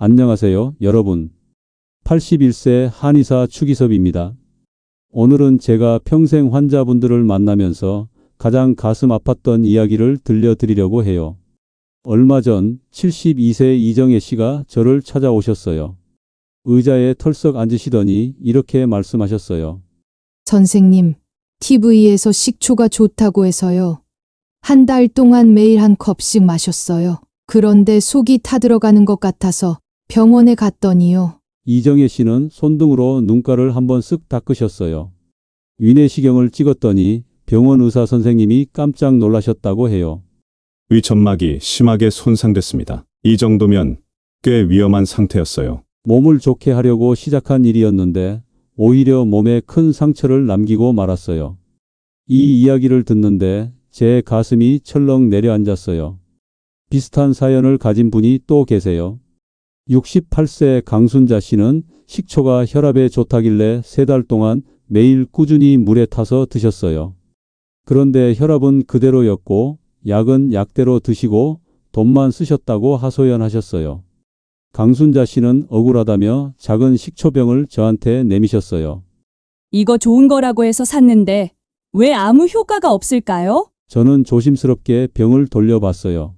안녕하세요, 여러분. 81세 한의사 추기섭입니다. 오늘은 제가 평생 환자분들을 만나면서 가장 가슴 아팠던 이야기를 들려드리려고 해요. 얼마 전 72세 이정혜 씨가 저를 찾아오셨어요. 의자에 털썩 앉으시더니 이렇게 말씀하셨어요. 선생님, TV에서 식초가 좋다고 해서요. 한 달 동안 매일 한 컵씩 마셨어요. 그런데 속이 타들어가는 것 같아서 병원에 갔더니요. 이정혜 씨는 손등으로 눈가를 한번 쓱 닦으셨어요. 위내시경을 찍었더니 병원 의사 선생님이 깜짝 놀라셨다고 해요. 위점막이 심하게 손상됐습니다. 이 정도면 꽤 위험한 상태였어요. 몸을 좋게 하려고 시작한 일이었는데 오히려 몸에 큰 상처를 남기고 말았어요. 이 이야기를 듣는데 제 가슴이 철렁 내려앉았어요. 비슷한 사연을 가진 분이 또 계세요. 68세 강순자 씨는 식초가 혈압에 좋다길래 3달 동안 매일 꾸준히 물에 타서 드셨어요. 그런데 혈압은 그대로였고 약은 약대로 드시고 돈만 쓰셨다고 하소연하셨어요. 강순자 씨는 억울하다며 작은 식초병을 저한테 내미셨어요. 이거 좋은 거라고 해서 샀는데 왜 아무 효과가 없을까요? 저는 조심스럽게 병을 돌려봤어요.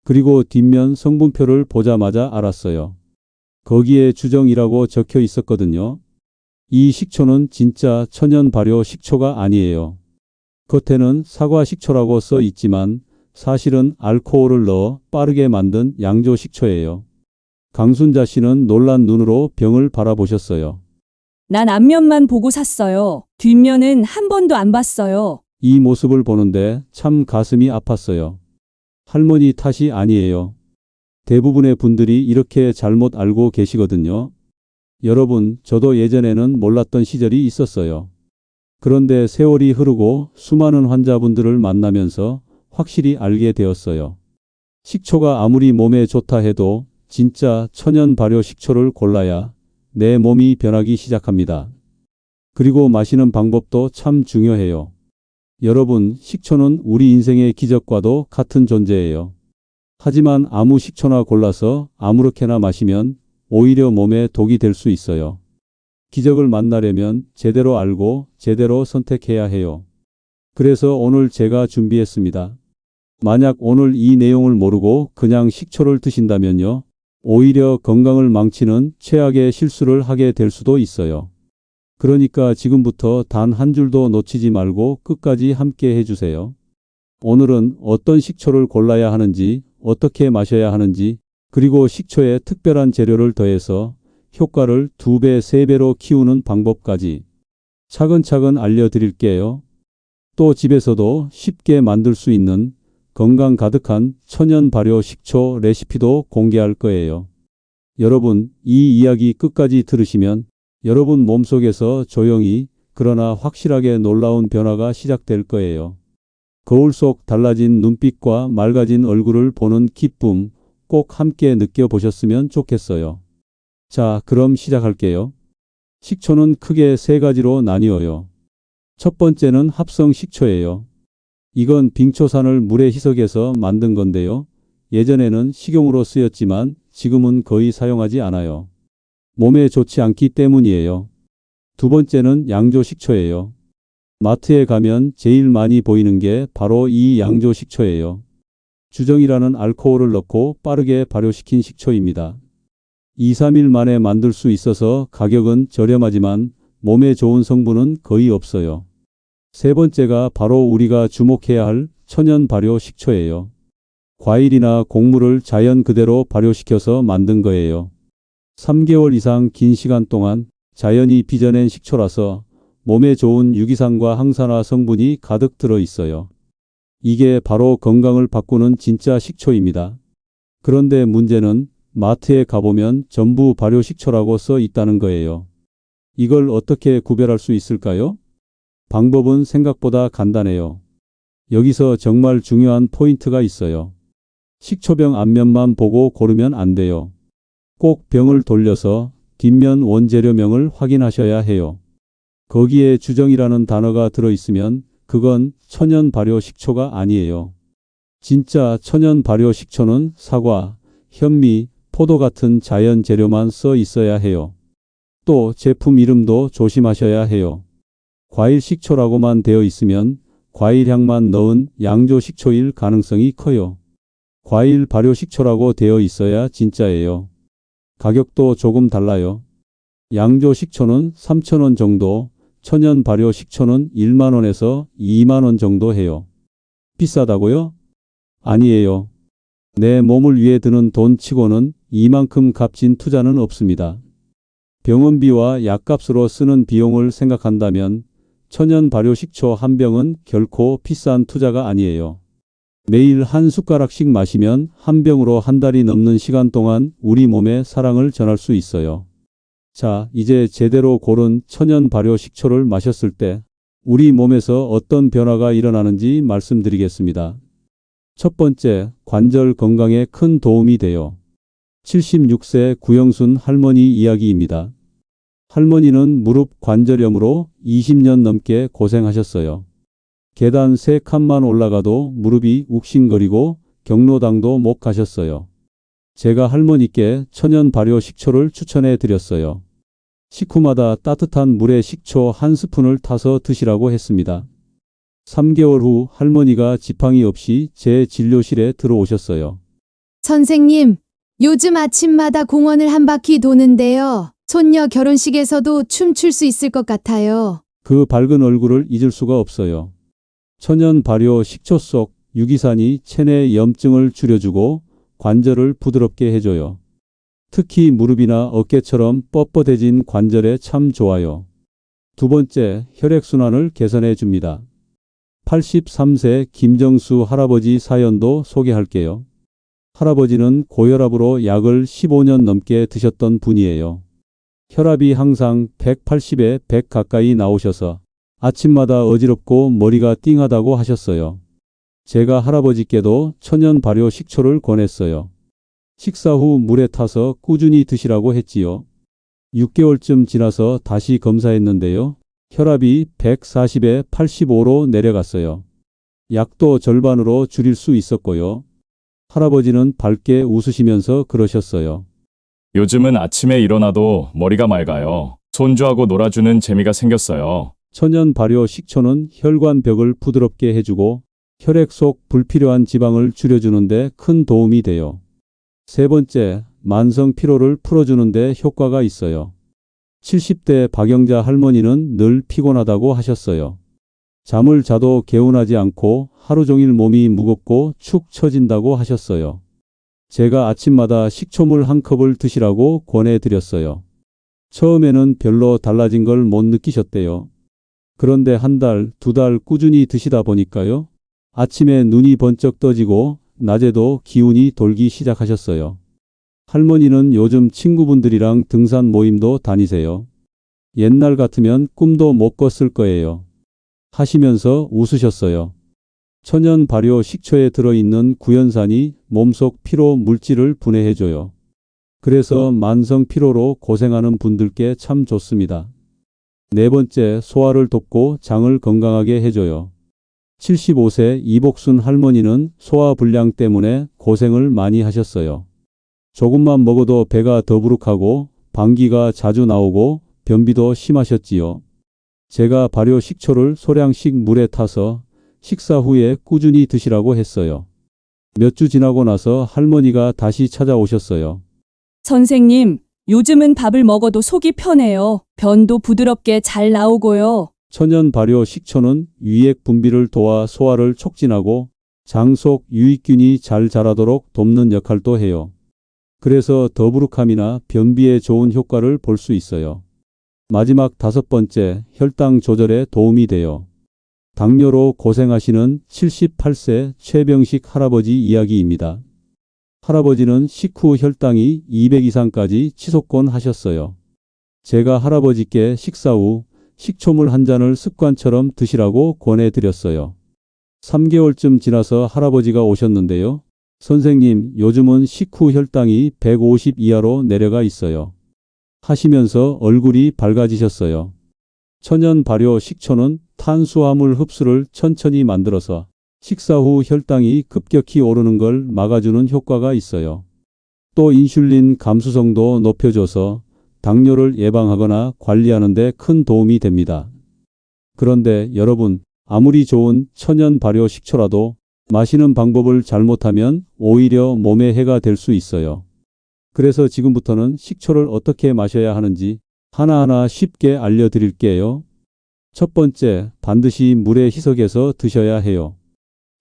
그리고 뒷면 성분표를 보자마자 알았어요. 거기에 주정이라고 적혀 있었거든요. 이 식초는 진짜 천연 발효 식초가 아니에요. 겉에는 사과 식초라고 써 있지만 사실은 알코올을 넣어 빠르게 만든 양조 식초예요. 강순자 씨는 놀란 눈으로 병을 바라보셨어요. 난 앞면만 보고 샀어요. 뒷면은 한 번도 안 봤어요. 이 모습을 보는데 참 가슴이 아팠어요. 할머니 탓이 아니에요. 대부분의 분들이 이렇게 잘못 알고 계시거든요. 여러분, 저도 예전에는 몰랐던 시절이 있었어요. 그런데 세월이 흐르고 수많은 환자분들을 만나면서 확실히 알게 되었어요. 식초가 아무리 몸에 좋다 해도 진짜 천연 발효 식초를 골라야 내 몸이 변하기 시작합니다. 그리고 마시는 방법도 참 중요해요. 여러분, 식초는 우리 인생의 기적과도 같은 존재예요. 하지만 아무 식초나 골라서 아무렇게나 마시면 오히려 몸에 독이 될 수 있어요. 기적을 만나려면 제대로 알고 제대로 선택해야 해요. 그래서 오늘 제가 준비했습니다. 만약 오늘 이 내용을 모르고 그냥 식초를 드신다면요, 오히려 건강을 망치는 최악의 실수를 하게 될 수도 있어요. 그러니까 지금부터 단 한 줄도 놓치지 말고 끝까지 함께 해주세요. 오늘은 어떤 식초를 골라야 하는지, 어떻게 마셔야 하는지, 그리고 식초에 특별한 재료를 더해서 효과를 2배, 3배로 키우는 방법까지 차근차근 알려드릴게요. 또 집에서도 쉽게 만들 수 있는 건강 가득한 천연 발효 식초 레시피도 공개할 거예요. 여러분, 이 이야기 끝까지 들으시면 여러분 몸속에서 조용히 그러나 확실하게 놀라운 변화가 시작될 거예요. 거울 속 달라진 눈빛과 맑아진 얼굴을 보는 기쁨 꼭 함께 느껴보셨으면 좋겠어요. 자, 그럼 시작할게요. 식초는 크게 3가지로 나뉘어요. 첫 번째는 합성 식초예요. 이건 빙초산을 물에 희석해서 만든 건데요. 예전에는 식용으로 쓰였지만 지금은 거의 사용하지 않아요. 몸에 좋지 않기 때문이에요. 두 번째는 양조 식초예요. 마트에 가면 제일 많이 보이는 게 바로 이 양조 식초예요. 주정이라는 알코올을 넣고 빠르게 발효시킨 식초입니다. 2, 3일 만에 만들 수 있어서 가격은 저렴하지만 몸에 좋은 성분은 거의 없어요. 세 번째가 바로 우리가 주목해야 할 천연 발효 식초예요. 과일이나 곡물을 자연 그대로 발효시켜서 만든 거예요. 3개월 이상 긴 시간 동안 자연이 빚어낸 식초라서 몸에 좋은 유기산과 항산화 성분이 가득 들어 있어요. 이게 바로 건강을 바꾸는 진짜 식초입니다. 그런데 문제는 마트에 가보면 전부 발효 식초라고 써 있다는 거예요. 이걸 어떻게 구별할 수 있을까요? 방법은 생각보다 간단해요. 여기서 정말 중요한 포인트가 있어요. 식초병 앞면만 보고 고르면 안 돼요. 꼭 병을 돌려서 뒷면 원재료명을 확인하셔야 해요. 거기에 주정이라는 단어가 들어있으면 그건 천연 발효 식초가 아니에요. 진짜 천연 발효 식초는 사과, 현미, 포도 같은 자연 재료만 써 있어야 해요. 또 제품 이름도 조심하셔야 해요. 과일 식초라고만 되어 있으면 과일 향만 넣은 양조 식초일 가능성이 커요. 과일 발효 식초라고 되어 있어야 진짜예요. 가격도 조금 달라요. 양조 식초는 3,000원 정도, 천연 발효 식초는 1만 원에서 2만 원 정도 해요. 비싸다고요? 아니에요. 내 몸을 위해 드는 돈 치고는 이만큼 값진 투자는 없습니다. 병원비와 약값으로 쓰는 비용을 생각한다면 천연 발효 식초 한 병은 결코 비싼 투자가 아니에요. 매일 한 숟가락씩 마시면 한 병으로 한 달이 넘는 시간 동안 우리 몸에 사랑을 전할 수 있어요. 자, 이제 제대로 고른 천연 발효 식초를 마셨을 때 우리 몸에서 어떤 변화가 일어나는지 말씀드리겠습니다. 첫 번째, 관절 건강에 큰 도움이 돼요. 76세 구영순 할머니 이야기입니다. 할머니는 무릎 관절염으로 20년 넘게 고생하셨어요. 계단 3칸만 올라가도 무릎이 욱신거리고 경로당도 못 가셨어요. 제가 할머니께 천연 발효 식초를 추천해 드렸어요. 식후마다 따뜻한 물에 식초 한 스푼을 타서 드시라고 했습니다. 3개월 후 할머니가 지팡이 없이 제 진료실에 들어오셨어요. 선생님, 요즘 아침마다 공원을 한 바퀴 도는데요. 손녀 결혼식에서도 춤출 수 있을 것 같아요. 그 밝은 얼굴을 잊을 수가 없어요. 천연 발효 식초 속 유기산이 체내 염증을 줄여주고 관절을 부드럽게 해줘요. 특히 무릎이나 어깨처럼 뻣뻣해진 관절에 참 좋아요. 두 번째, 혈액순환을 개선해 줍니다. 83세 김정수 할아버지 사연도 소개할게요. 할아버지는 고혈압으로 약을 15년 넘게 드셨던 분이에요. 혈압이 항상 180에 100 가까이 나오셔서 아침마다 어지럽고 머리가 띵하다고 하셨어요. 제가 할아버지께도 천연 발효 식초를 권했어요. 식사 후 물에 타서 꾸준히 드시라고 했지요. 6개월쯤 지나서 다시 검사했는데요. 혈압이 140에 85로 내려갔어요. 약도 절반으로 줄일 수 있었고요. 할아버지는 밝게 웃으시면서 그러셨어요. 요즘은 아침에 일어나도 머리가 맑아요. 손주하고 놀아주는 재미가 생겼어요. 천연 발효 식초는 혈관벽을 부드럽게 해주고 혈액 속 불필요한 지방을 줄여주는 데 큰 도움이 돼요. 세 번째, 만성 피로를 풀어주는 데 효과가 있어요. 70대 박영자 할머니는 늘 피곤하다고 하셨어요. 잠을 자도 개운하지 않고 하루 종일 몸이 무겁고 축 처진다고 하셨어요. 제가 아침마다 식초물 한 컵을 드시라고 권해드렸어요. 처음에는 별로 달라진 걸 못 느끼셨대요. 그런데 한 달, 2달 꾸준히 드시다 보니까요. 아침에 눈이 번쩍 떠지고 낮에도 기운이 돌기 시작하셨어요. 할머니는 요즘 친구분들이랑 등산 모임도 다니세요. 옛날 같으면 꿈도 못 꿨을 거예요. 하시면서 웃으셨어요. 천연 발효 식초에 들어있는 구연산이 몸속 피로 물질을 분해해줘요. 그래서 만성 피로로 고생하는 분들께 참 좋습니다. 네 번째, 소화를 돕고 장을 건강하게 해줘요. 75세 이복순 할머니는 소화불량 때문에 고생을 많이 하셨어요. 조금만 먹어도 배가 더부룩하고 방귀가 자주 나오고 변비도 심하셨지요. 제가 발효 식초를 소량씩 물에 타서 식사 후에 꾸준히 드시라고 했어요. 몇 주 지나고 나서 할머니가 다시 찾아오셨어요. 선생님, 요즘은 밥을 먹어도 속이 편해요. 변도 부드럽게 잘 나오고요. 천연 발효 식초는 위액 분비를 도와 소화를 촉진하고 장 속 유익균이 잘 자라도록 돕는 역할도 해요. 그래서 더부룩함이나 변비에 좋은 효과를 볼 수 있어요. 마지막 5번째, 혈당 조절에 도움이 돼요. 당뇨로 고생하시는 78세 최병식 할아버지 이야기입니다. 할아버지는 식후 혈당이 200 이상까지 치솟곤 하셨어요. 제가 할아버지께 식사 후 식초물 한 잔을 습관처럼 드시라고 권해드렸어요. 3개월쯤 지나서 할아버지가 오셨는데요. 선생님, 요즘은 식후 혈당이 150 이하로 내려가 있어요. 하시면서 얼굴이 밝아지셨어요. 천연 발효 식초는 탄수화물 흡수를 천천히 만들어서 식사 후 혈당이 급격히 오르는 걸 막아주는 효과가 있어요. 또 인슐린 감수성도 높여줘서 당뇨를 예방하거나 관리하는 데 큰 도움이 됩니다. 그런데 여러분, 아무리 좋은 천연 발효 식초라도 마시는 방법을 잘못하면 오히려 몸에 해가 될 수 있어요. 그래서 지금부터는 식초를 어떻게 마셔야 하는지 하나하나 쉽게 알려드릴게요. 첫 번째, 반드시 물에 희석해서 드셔야 해요.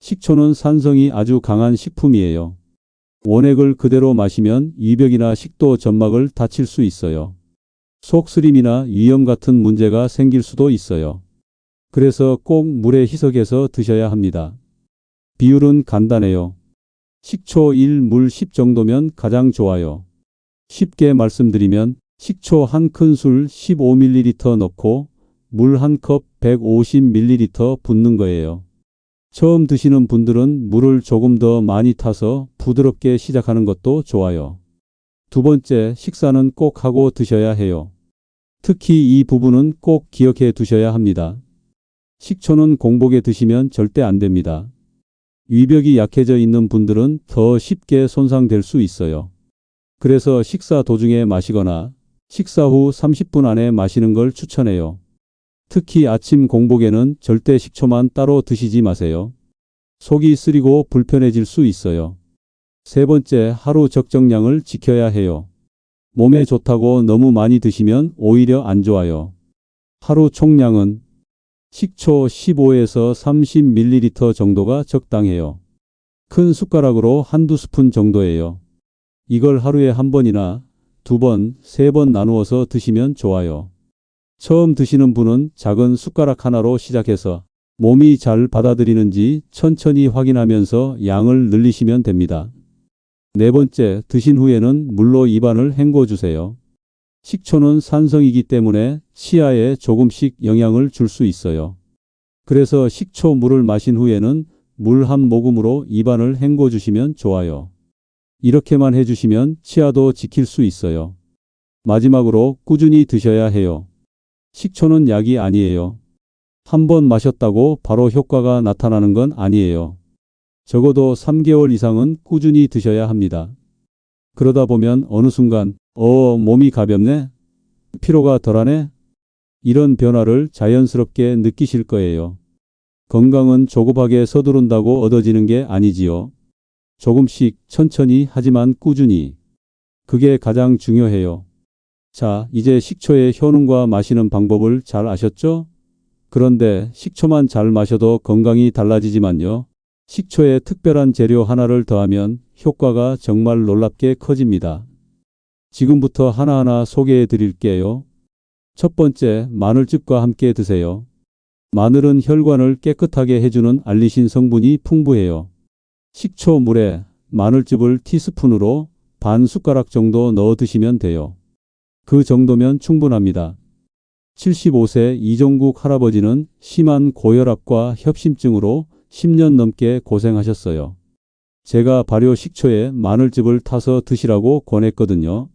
식초는 산성이 아주 강한 식품이에요. 원액을 그대로 마시면 위벽이나 식도 점막을 다칠 수 있어요. 속쓰림이나 위염 같은 문제가 생길 수도 있어요. 그래서 꼭 물에 희석해서 드셔야 합니다. 비율은 간단해요. 식초 1, 물 10 정도면 가장 좋아요. 쉽게 말씀드리면 식초 한 큰술 15ml 넣고 물 한 컵 150ml 붓는 거예요. 처음 드시는 분들은 물을 조금 더 많이 타서 부드럽게 시작하는 것도 좋아요. 두 번째, 식사는 꼭 하고 드셔야 해요. 특히 이 부분은 꼭 기억해 두셔야 합니다. 식초는 공복에 드시면 절대 안 됩니다. 위벽이 약해져 있는 분들은 더 쉽게 손상될 수 있어요. 그래서 식사 도중에 마시거나 식사 후 30분 안에 마시는 걸 추천해요. 특히 아침 공복에는 절대 식초만 따로 드시지 마세요. 속이 쓰리고 불편해질 수 있어요. 세 번째, 하루 적정량을 지켜야 해요. 몸에 좋다고 너무 많이 드시면 오히려 안 좋아요. 하루 총량은 식초 15에서 30ml 정도가 적당해요. 큰 숟가락으로 한두 스푼 정도예요. 이걸 하루에 한 번이나 두 번, 세 번 나누어서 드시면 좋아요. 처음 드시는 분은 작은 숟가락 하나로 시작해서 몸이 잘 받아들이는지 천천히 확인하면서 양을 늘리시면 됩니다. 네 번째, 드신 후에는 물로 입안을 헹궈주세요. 식초는 산성이기 때문에 치아에 조금씩 영향을 줄 수 있어요. 그래서 식초 물을 마신 후에는 물 한 모금으로 입안을 헹궈주시면 좋아요. 이렇게만 해주시면 치아도 지킬 수 있어요. 마지막으로 꾸준히 드셔야 해요. 식초는 약이 아니에요. 한 번 마셨다고 바로 효과가 나타나는 건 아니에요. 적어도 3개월 이상은 꾸준히 드셔야 합니다. 그러다 보면 어느 순간 몸이 가볍네? 피로가 덜하네? 이런 변화를 자연스럽게 느끼실 거예요. 건강은 조급하게 서두른다고 얻어지는 게 아니지요. 조금씩 천천히 하지만 꾸준히. 그게 가장 중요해요. 자, 이제 식초의 효능과 마시는 방법을 잘 아셨죠? 그런데 식초만 잘 마셔도 건강이 달라지지만요. 식초에 특별한 재료 하나를 더하면 효과가 정말 놀랍게 커집니다. 지금부터 하나하나 소개해 드릴게요. 첫 번째, 마늘즙과 함께 드세요. 마늘은 혈관을 깨끗하게 해주는 알리신 성분이 풍부해요. 식초 물에 마늘즙을 티스푼으로 반 숟가락 정도 넣어 드시면 돼요. 그 정도면 충분합니다. 75세 이종국 할아버지는 심한 고혈압과 협심증으로 10년 넘게 고생하셨어요. 제가 발효 식초에 마늘즙을 타서 드시라고 권했거든요.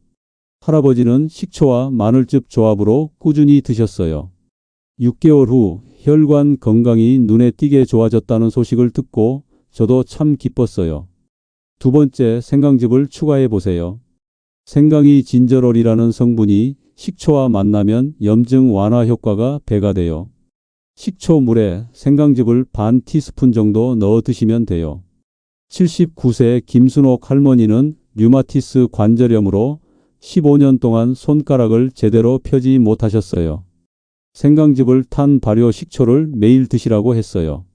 할아버지는 식초와 마늘즙 조합으로 꾸준히 드셨어요. 6개월 후 혈관 건강이 눈에 띄게 좋아졌다는 소식을 듣고 저도 참 기뻤어요. 두 번째, 생강즙을 추가해 보세요. 생강이 진저롤이라는 성분이 식초와 만나면 염증 완화 효과가 배가 돼요. 식초 물에 생강즙을 반 티스푼 정도 넣어 드시면 돼요. 79세 김순옥 할머니는 류마티스 관절염으로 15년 동안 손가락을 제대로 펴지 못하셨어요. 생강즙을 탄 발효 식초를 매일 드시라고 했어요.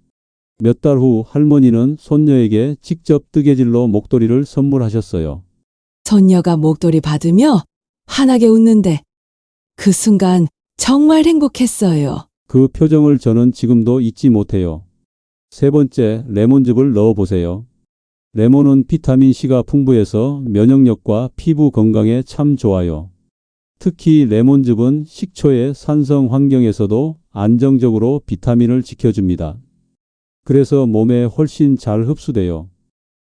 몇 달 후 할머니는 손녀에게 직접 뜨개질로 목도리를 선물하셨어요. 손녀가 목도리 받으며 환하게 웃는데 그 순간 정말 행복했어요. 그 표정을 저는 지금도 잊지 못해요. 세 번째, 레몬즙을 넣어 보세요. 레몬은 비타민C가 풍부해서 면역력과 피부 건강에 참 좋아요. 특히 레몬즙은 식초의 산성 환경에서도 안정적으로 비타민을 지켜줍니다. 그래서 몸에 훨씬 잘 흡수돼요.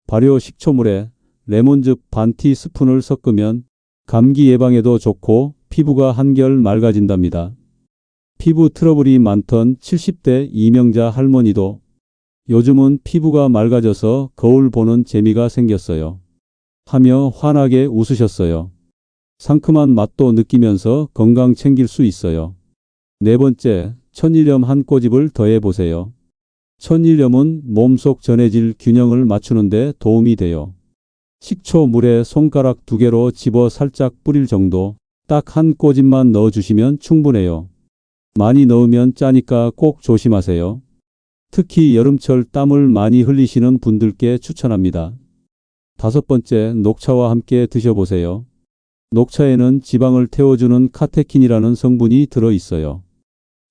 발효 식초물에 레몬즙 반 티스푼을 섞으면 감기 예방에도 좋고 피부가 한결 맑아진답니다. 피부 트러블이 많던 70대 이명자 할머니도 요즘은 피부가 맑아져서 거울 보는 재미가 생겼어요. 하며 환하게 웃으셨어요. 상큼한 맛도 느끼면서 건강 챙길 수 있어요. 네 번째, 천일염 한 꼬집을 더해 보세요. 천일염은 몸속 전해질 균형을 맞추는데 도움이 돼요. 식초 물에 손가락 2개로 집어 살짝 뿌릴 정도, 딱 한 꼬집만 넣어주시면 충분해요. 많이 넣으면 짜니까 꼭 조심하세요. 특히 여름철 땀을 많이 흘리시는 분들께 추천합니다. 다섯 번째, 녹차와 함께 드셔보세요. 녹차에는 지방을 태워주는 카테킨이라는 성분이 들어있어요.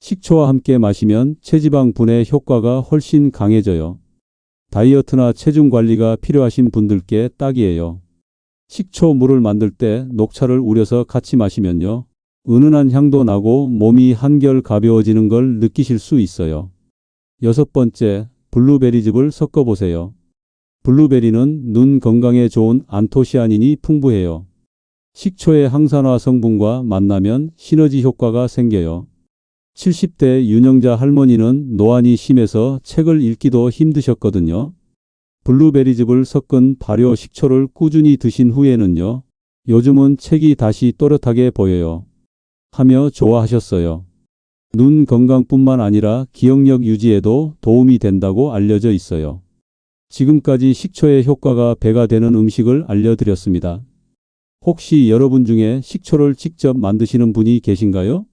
식초와 함께 마시면 체지방 분해 효과가 훨씬 강해져요. 다이어트나 체중 관리가 필요하신 분들께 딱이에요. 식초 물을 만들 때 녹차를 우려서 같이 마시면요, 은은한 향도 나고 몸이 한결 가벼워지는 걸 느끼실 수 있어요. 여섯 번째, 블루베리즙을 섞어보세요. 블루베리는 눈 건강에 좋은 안토시아닌이 풍부해요. 식초의 항산화 성분과 만나면 시너지 효과가 생겨요. 70대 윤영자 할머니는 노안이 심해서 책을 읽기도 힘드셨거든요. 블루베리즙을 섞은 발효 식초를 꾸준히 드신 후에는요, 요즘은 책이 다시 또렷하게 보여요. 하며 좋아하셨어요. 눈 건강뿐만 아니라 기억력 유지에도 도움이 된다고 알려져 있어요. 지금까지 식초의 효과가 배가 되는 음식을 알려드렸습니다. 혹시 여러분 중에 식초를 직접 만드시는 분이 계신가요?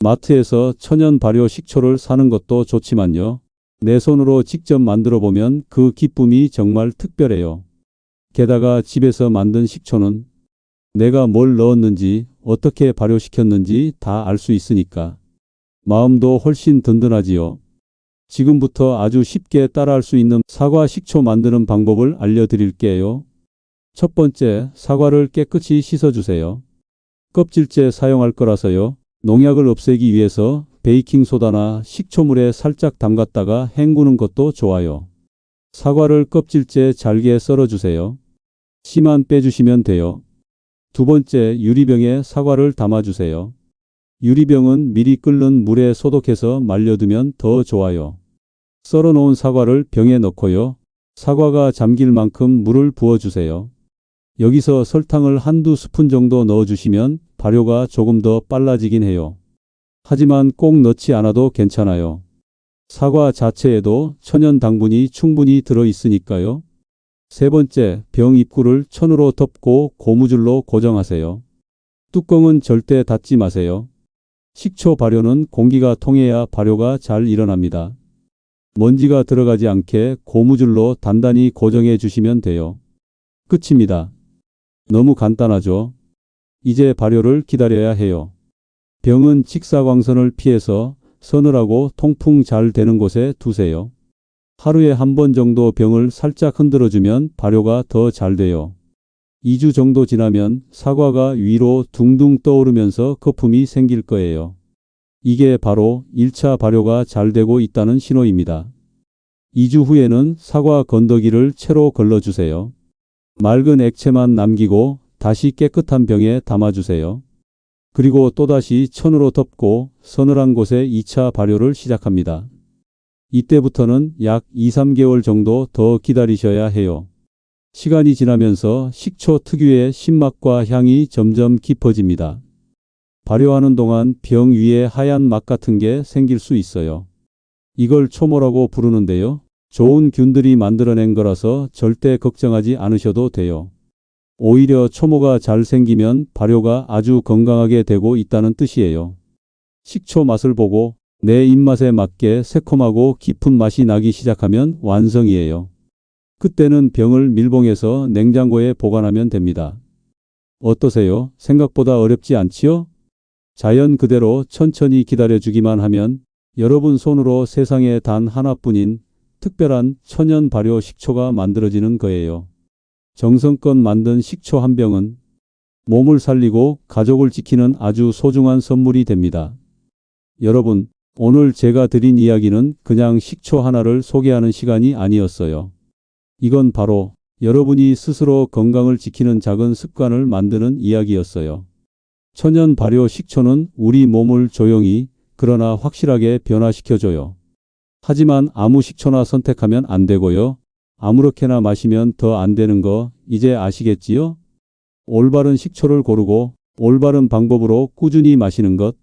마트에서 천연 발효 식초를 사는 것도 좋지만요, 내 손으로 직접 만들어 보면 그 기쁨이 정말 특별해요. 게다가 집에서 만든 식초는 내가 뭘 넣었는지, 어떻게 발효시켰는지 다 알 수 있으니까 마음도 훨씬 든든하지요. 지금부터 아주 쉽게 따라할 수 있는 사과 식초 만드는 방법을 알려드릴게요. 첫 번째, 사과를 깨끗이 씻어주세요. 껍질째 사용할 거라서요, 농약을 없애기 위해서 베이킹소다나 식초물에 살짝 담갔다가 헹구는 것도 좋아요. 사과를 껍질째 잘게 썰어주세요. 씨만 빼주시면 돼요. 두 번째, 유리병에 사과를 담아주세요. 유리병은 미리 끓는 물에 소독해서 말려두면 더 좋아요. 썰어놓은 사과를 병에 넣고요, 사과가 잠길 만큼 물을 부어주세요. 여기서 설탕을 한두 스푼 정도 넣어주시면 발효가 조금 더 빨라지긴 해요. 하지만 꼭 넣지 않아도 괜찮아요. 사과 자체에도 천연 당분이 충분히 들어있으니까요. 세 번째, 병 입구를 천으로 덮고 고무줄로 고정하세요. 뚜껑은 절대 닫지 마세요. 식초 발효는 공기가 통해야 발효가 잘 일어납니다. 먼지가 들어가지 않게 고무줄로 단단히 고정해 주시면 돼요. 끝입니다. 너무 간단하죠? 이제 발효를 기다려야 해요. 병은 직사광선을 피해서 서늘하고 통풍 잘 되는 곳에 두세요. 하루에 한 번 정도 병을 살짝 흔들어주면 발효가 더 잘 돼요. 2주 정도 지나면 사과가 위로 둥둥 떠오르면서 거품이 생길 거예요. 이게 바로 1차 발효가 잘 되고 있다는 신호입니다. 2주 후에는 사과 건더기를 채로 걸러주세요. 맑은 액체만 남기고 다시 깨끗한 병에 담아주세요. 그리고 또다시 천으로 덮고 서늘한 곳에 2차 발효를 시작합니다. 이때부터는 약 2~3개월 정도 더 기다리셔야 해요. 시간이 지나면서 식초 특유의 신맛과 향이 점점 깊어집니다. 발효하는 동안 병 위에 하얀 막 같은 게 생길 수 있어요. 이걸 초모라고 부르는데요, 좋은 균들이 만들어낸 거라서 절대 걱정하지 않으셔도 돼요. 오히려 초모가 잘 생기면 발효가 아주 건강하게 되고 있다는 뜻이에요. 식초 맛을 보고 내 입맛에 맞게 새콤하고 깊은 맛이 나기 시작하면 완성이에요. 그때는 병을 밀봉해서 냉장고에 보관하면 됩니다. 어떠세요? 생각보다 어렵지 않지요? 자연 그대로 천천히 기다려주기만 하면 여러분 손으로 세상에 단 하나뿐인 특별한 천연 발효 식초가 만들어지는 거예요. 정성껏 만든 식초 한 병은 몸을 살리고 가족을 지키는 아주 소중한 선물이 됩니다. 여러분, 오늘 제가 드린 이야기는 그냥 식초 하나를 소개하는 시간이 아니었어요. 이건 바로 여러분이 스스로 건강을 지키는 작은 습관을 만드는 이야기였어요. 천연 발효 식초는 우리 몸을 조용히 그러나 확실하게 변화시켜줘요. 하지만 아무 식초나 선택하면 안 되고요. 아무렇게나 마시면 더 안 되는 거 이제 아시겠지요? 올바른 식초를 고르고 올바른 방법으로 꾸준히 마시는 것.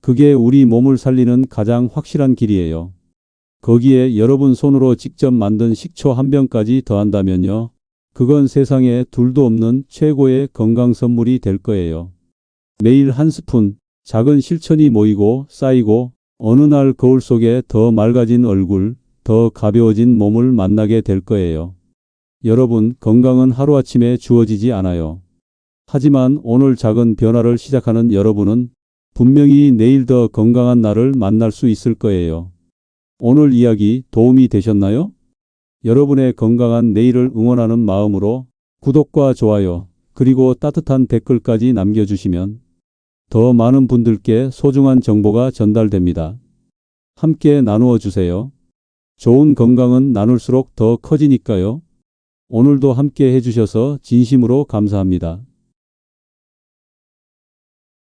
그게 우리 몸을 살리는 가장 확실한 길이에요. 거기에 여러분 손으로 직접 만든 식초 한 병까지 더한다면요. 그건 세상에 둘도 없는 최고의 건강 선물이 될 거예요. 매일 한 스푼, 작은 실천이 모이고 쌓이고 어느 날 거울 속에 더 맑아진 얼굴, 더 가벼워진 몸을 만나게 될 거예요. 여러분, 건강은 하루아침에 주어지지 않아요. 하지만 오늘 작은 변화를 시작하는 여러분은 분명히 내일 더 건강한 나를 만날 수 있을 거예요. 오늘 이야기 도움이 되셨나요? 여러분의 건강한 내일을 응원하는 마음으로 구독과 좋아요, 그리고 따뜻한 댓글까지 남겨주시면 더 많은 분들께 소중한 정보가 전달됩니다. 함께 나누어 주세요. 좋은 건강은 나눌수록 더 커지니까요. 오늘도 함께 해주셔서 진심으로 감사합니다.